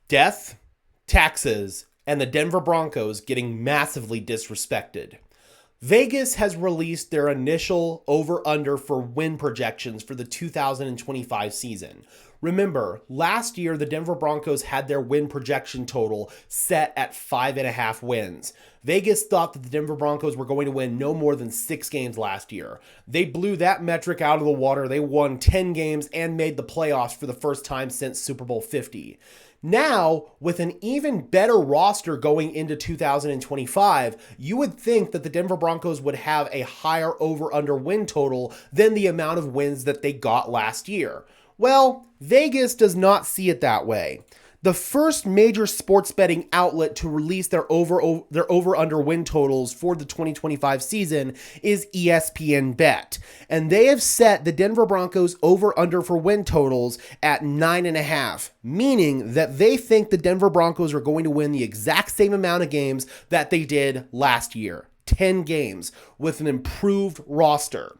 Death, taxes, and the Denver Broncos getting massively disrespected. Vegas has released their initial over-under for win projections for the 2025 season. Remember, last year the Denver Broncos had their win projection total set at 5.5 wins. Vegas thought that the Denver Broncos were going to win no more than 6 games last year. They blew that metric out of the water. They won 10 games and made the playoffs for the first time since Super Bowl 50. Now, with an even better roster going into 2025, you would think that the Denver Broncos would have a higher over-under win total than the amount of wins that they got last year. Well, Vegas does not see it that way. The first major sports betting outlet to release their over-under win totals for the 2025 season is ESPN Bet. And they have set the Denver Broncos over-under for win totals at 9.5, meaning that they think the Denver Broncos are going to win the exact same amount of games that they did last year. 10 games with an improved roster.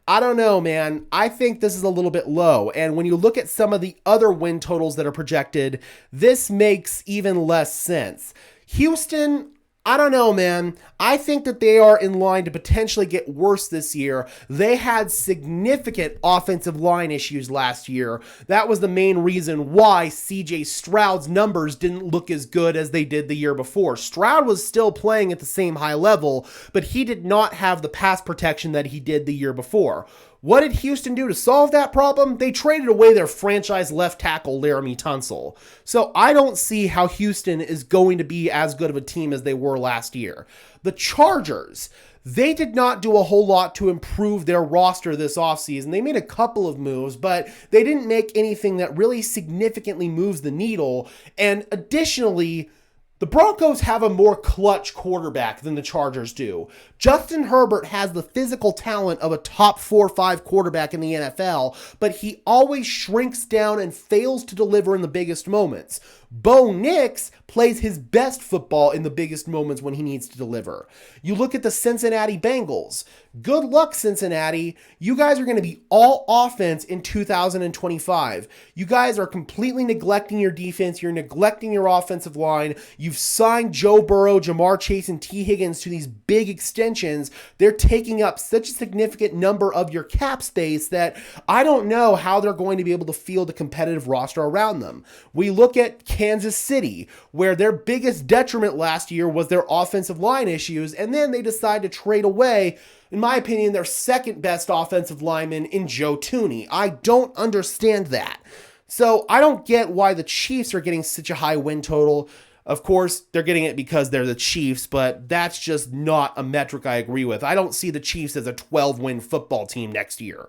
I don't know, man. I think this is a little bit low. And when you look at some of the other win totals that are projected, this makes even less sense. Houston, I don't know, man. I think that they are in line to potentially get worse this year. They had significant offensive line issues last year. That was the main reason why CJ Stroud's numbers didn't look as good as they did the year before. Stroud was still playing at the same high level, but he did not have the pass protection that he did the year before. What did Houston do to solve that problem? They traded away their franchise left tackle, Laramie Tunsil. So I don't see how Houston is going to be as good of a team as they were last year. The Chargers, they did not do a whole lot to improve their roster this offseason. They made a couple of moves, but they didn't make anything that really significantly moves the needle. And additionally, the Broncos have a more clutch quarterback than the Chargers do. Justin Herbert has the physical talent of a top 4 or 5 quarterback in the NFL, but he always shrinks down and fails to deliver in the biggest moments. Bo Nix plays his best football in the biggest moments when he needs to deliver. You look at the Cincinnati Bengals. Good luck, Cincinnati. You guys are going to be all offense in 2025. You guys are completely neglecting your defense. You're neglecting your offensive line. You've signed Joe Burrow, Jamar Chase, and T. Higgins to these big extensions. They're taking up such a significant number of your cap space that I don't know how they're going to be able to field a competitive roster around them. We look at Kansas City, where their biggest detriment last year was their offensive line issues, and then they decide to trade away, in my opinion, their second best offensive lineman in Joe Thuney. I don't understand that. So I don't get why the Chiefs are getting such a high win total. Of course, they're getting it because they're the Chiefs, but that's just not a metric I agree with. I don't see the Chiefs as a 12-win football team next year.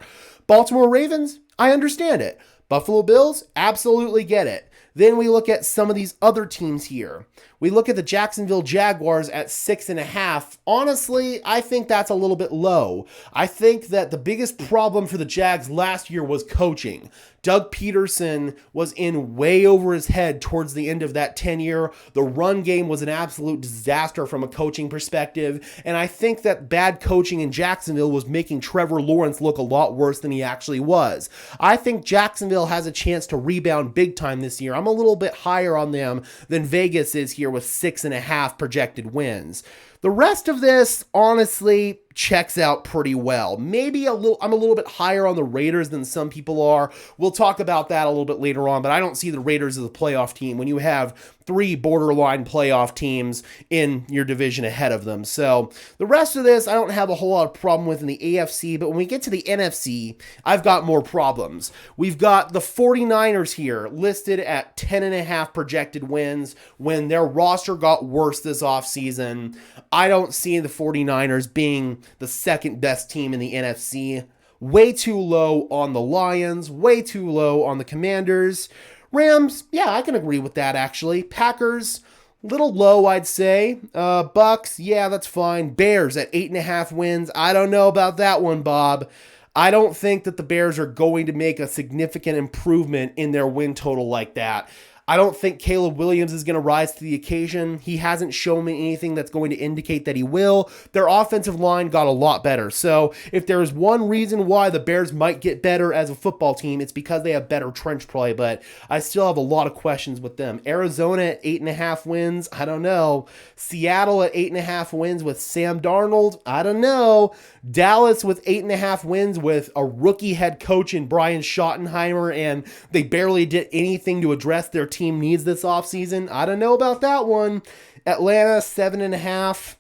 Baltimore Ravens, I understand it. Buffalo Bills, absolutely get it. Then we look at some of these other teams here. We look at the Jacksonville Jaguars at 6.5. Honestly, I think that's a little bit low. I think that the biggest problem for the Jags last year was coaching. Doug Peterson was in way over his head towards the end of that tenure. The run game was an absolute disaster from a coaching perspective. And I think that bad coaching in Jacksonville was making Trevor Lawrence look a lot worse than he actually was. I think Jacksonville has a chance to rebound big time this year. I'm a little bit higher on them than Vegas is here with 6.5 projected wins. The rest of this, honestly, checks out pretty well. Maybe I'm a little bit higher on the Raiders than some people are. We'll talk about that a little bit later on, but I don't see the Raiders as a playoff team when you have 3 borderline playoff teams in your division ahead of them. So the rest of this, I don't have a whole lot of problem with in the AFC, but when we get to the NFC, I've got more problems. We've got the 49ers here listed at 10.5 projected wins when their roster got worse this offseason. I don't see the 49ers being the second best team in the NFC. Way too low on the Lions, way too low on the Commanders. Rams, yeah, I can agree with that actually. Packers, little low, I'd say. Bucks, yeah, that's fine. Bears at 8.5 wins. I don't know about that one, Bob. I don't think that the Bears are going to make a significant improvement in their win total like that. I don't think Caleb Williams is going to rise to the occasion. He hasn't shown me anything that's going to indicate that he will. Their offensive line got a lot better. So if there is one reason why the Bears might get better as a football team, it's because they have better trench play, but I still have a lot of questions with them. Arizona at 8.5 wins, I don't know. Seattle at 8.5 wins with Sam Darnold, I don't know. Dallas with 8.5 wins with a rookie head coach in Brian Schottenheimer, and they barely did anything to address their team needs this offseason. I don't know about that one. Atlanta 7.5.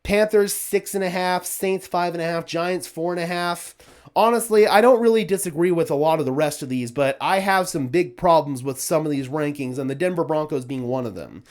Panthers 6.5. Saints 5.5. Giants 4.5. Honestly, I don't really disagree with a lot of the rest of these, but I have some big problems with some of these rankings, and the Denver Broncos being one of them.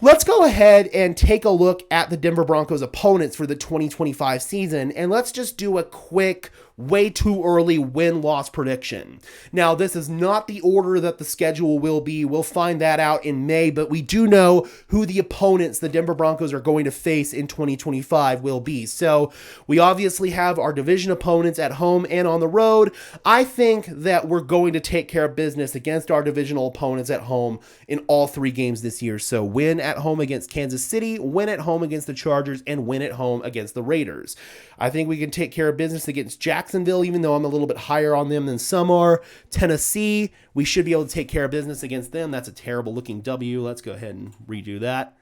Let's go ahead and take a look at the Denver Broncos opponents for the 2025 season, and let's just do a quick, way too early win-loss prediction. Now, this is not the order that the schedule will be. We'll find that out in May, but we do know who the opponents the Denver Broncos are going to face in 2025 will be. So we obviously have our division opponents at home and on the road. I think that we're going to take care of business against our divisional opponents at home in all 3 games this year. So win at home against Kansas City, win at home against the Chargers, and win at home against the Raiders. I think we can take care of business against Jacksonville, even though I'm a little bit higher on them than some are. Tennessee, we should be able to take care of business against them. That's a terrible looking W. Let's go ahead and redo that.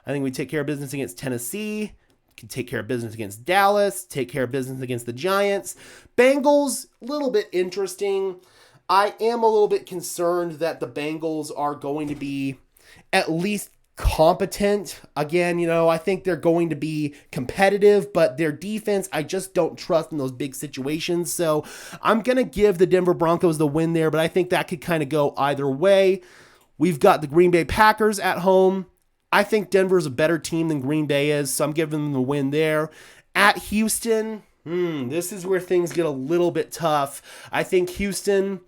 I think we take care of business against Tennessee, can take care of business against Dallas, take care of business against the Giants. Bengals, a little bit interesting. I am a little bit concerned that the Bengals are going to be at least competent. Again, I think they're going to be competitive, but their defense, I just don't trust in those big situations. So I'm going to give the Denver Broncos the win there, but I think that could kind of go either way. We've got the Green Bay Packers at home. I think Denver's a better team than Green Bay is, so I'm giving them the win there. At Houston, this is where things get a little bit tough. I think Houston,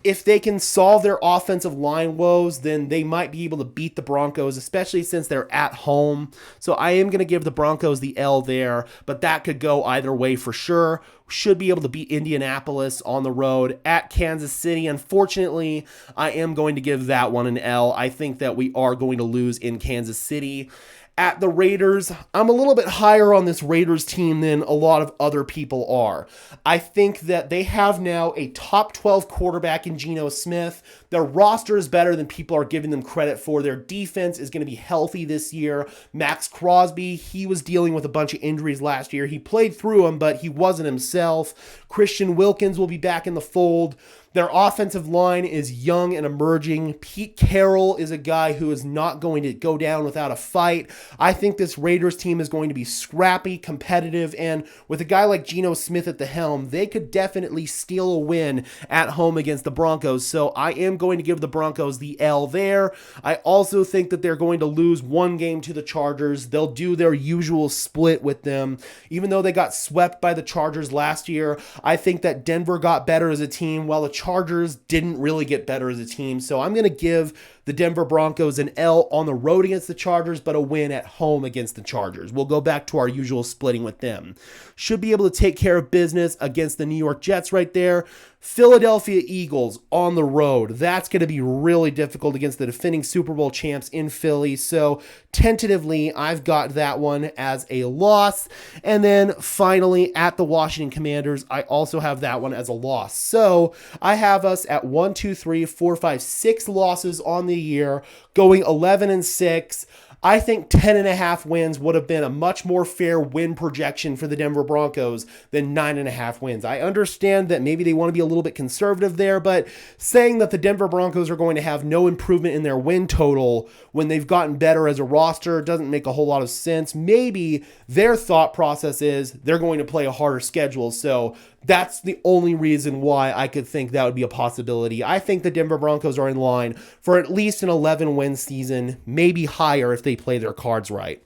if they can solve their offensive line woes, then they might be able to beat the Broncos, especially since they're at home. So I am going to give the Broncos the L there, but that could go either way for sure. Should be able to beat Indianapolis on the road. At Kansas City, unfortunately, I am going to give that one an L. I think that we are going to lose in Kansas City. At the Raiders, I'm a little bit higher on this Raiders team than a lot of other people are. I think that they have now a top 12 quarterback in Geno Smith. Their roster is better than people are giving them credit for. Their defense is going to be healthy this year. Max Crosby, he was dealing with a bunch of injuries last year. He played through them, but he wasn't himself. Christian Wilkins will be back in the fold. Their offensive line is young and emerging. Pete Carroll is a guy who is not going to go down without a fight. I think this Raiders team is going to be scrappy, competitive, and with a guy like Geno Smith at the helm, they could definitely steal a win at home against the Broncos. So I am going to give the Broncos the L there. I also think that they're going to lose one game to the Chargers. They'll do their usual split with them. Even though they got swept by the Chargers last year, I think that Denver got better as a team while the Chargers didn't really get better as a team. So I'm going to give the Denver Broncos an L on the road against the Chargers, but a win at home against the Chargers. We'll go back to our usual splitting with them. Should be able to take care of business against the New York Jets right there. Philadelphia Eagles on the road. That's going to be really difficult against the defending Super Bowl champs in Philly. So tentatively, I've got that one as a loss. And then finally, at the Washington Commanders, I also have that one as a loss. So I have us at 1, 2, 3, 4, 5, 6 losses on the year, going 11-6. I think 10.5 wins would have been a much more fair win projection for the Denver Broncos than 9.5 wins. I understand that maybe they want to be a little bit conservative there, but saying that the Denver Broncos are going to have no improvement in their win total when they've gotten better as a roster doesn't make a whole lot of sense. Maybe their thought process is they're going to play a harder schedule, so that's the only reason why I could think that would be a possibility. I think the Denver Broncos are in line for at least an 11-win season, maybe higher if they play their cards right.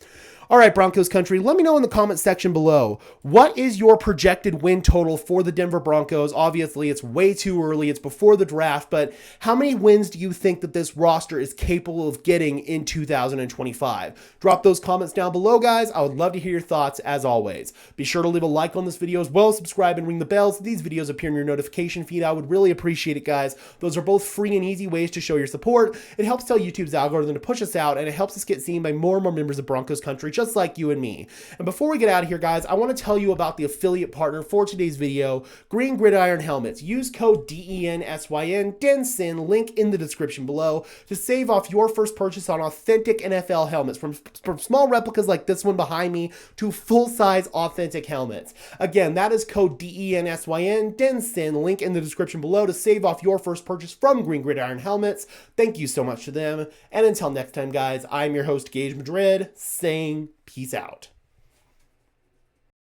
All right, Broncos country, let me know in the comment section below. What is your projected win total for the Denver Broncos? Obviously, it's way too early. It's before the draft, but how many wins do you think that this roster is capable of getting in 2025? Drop those comments down below, guys. I would love to hear your thoughts as always. Be sure to leave a like on this video as well as subscribe and ring the bell so these videos appear in your notification feed. I would really appreciate it, guys. Those are both free and easy ways to show your support. It helps tell YouTube's algorithm to push us out, and it helps us get seen by more and more members of Broncos country, just like you and me. And before we get out of here, guys, I want to tell you about the affiliate partner for today's video, Green Gridiron Helmets. Use code DENSYN, link in the description below, to save off your first purchase on authentic NFL helmets, from small replicas like this one behind me to full-size authentic helmets. Again, that is code DENSYN, link in the description below to save off your first purchase from Green Gridiron Helmets. Thank you so much to them. And until next time, guys, I'm your host, Gage Madrid, saying peace out.